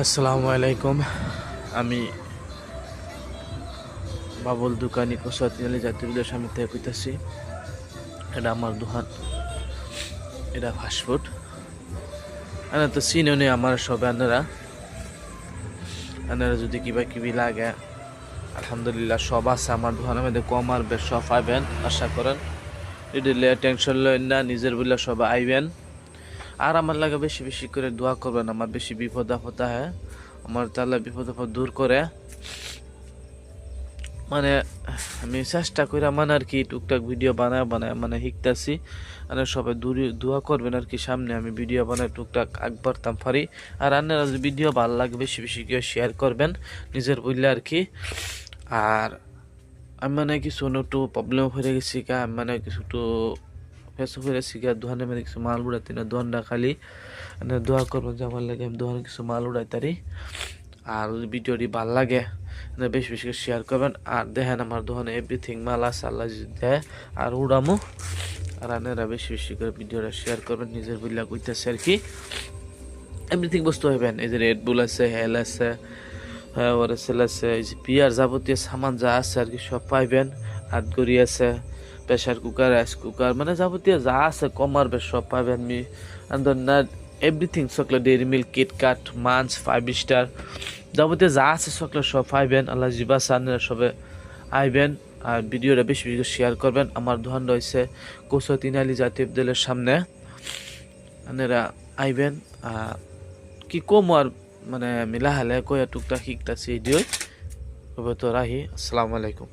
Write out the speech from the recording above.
আসসালামু আলাইকুম। আমি বাবুল দোকানি কোসাতিয়ালি জাতীয় বিদ্যালয়ের সামনে থেকে কইতাছি। এটা আমার দোকান, এটা ফাস্টফুড। আনা তো চিনো নি আমার সব আনারা যদি কিবা কিবি লাগে আলহামদুলিল্লাহ সব আছে আমার দোকানের মধ্যে, কম আর বেশ সব পাইবেন আশা করেন। এদিলে টেনশন লইন না, নিজের বলে সব আইবেন। আর আমার লাগে বেশি বেশি করে দোয়া করবেন, আমার বেশি বিপদ আপদ হয়, আমার তাহলে বিপদ আপদ দূর করে। মানে আমি চেষ্টা করি মানে আর কি টুকটাক ভিডিও বানায় মানে শিখতেছি। মানে সবাই দোয়া করবেন আর কি, সামনে আমি ভিডিও বানাই টুকটাক আগ বাড়তাম পারি। আর আপনারা যদি ভিডিও ভালো লাগে বেশি বেশি করে শেয়ার করবেন নিজের বললে আর কি। আর আমি মানে কিছু একটু প্রবলেম হয়ে গেছি কা, আমি মানে কিছু একটু ফেসে হয়ে গেছি কা, দোকানে মানে কিছু মাল উড়াইতে না, দোকানটা খালি দোয়া করবেন যে আমার লাগে আমি দোকানে কিছু মাল উড়াইতারি। আর যদি ভিডিওটি ভালো লাগে বেশি বেশি করে শেয়ার করবেন। আর দেখেন আমার দোকানে এভরিথিং মাল আছে, আল্লাহ যদি দেয় আর উড়ামো। আর আপনারা বেশি বেশি করে ভিডিওটা শেয়ার করবেন, নিজের বইলা কইতেছে আর কি। এভরিথিং বস্তু হইবেন, এই যে রেড বুল আছে, হেল আছে, ওরেসেল আছে, এই যে পিয়ার যাবতীয় সামান যা আছে আর কি সব পাইবেন। হাতগড়ি আছে, প্রেশার কুকার, রাইস কুকার, মানে যাবতীয় যা আছে কমার বেশ সব পাইবেন। মি না everything chocolate, dairy milk, KitKat, Munch, 5 star যাবতীয় যা আছে চকলেট সব পাইবেন। আল্লাহ জিবা সানরা সবে আইবেন। আর ভিডিওটা বেশি বেশি শেয়ার করবেন। আমার দোকান রয়েছে কোসাতিয়ালি জাতীয় বিদ্যালয়ের সামনে, আপনারা আইবেন। কি কম আর মানে মিলা হালে কয়ে টুকটাক শিখতেছি ভিডিও। তবে তো রাহি। আসসালামু আলাইকুম।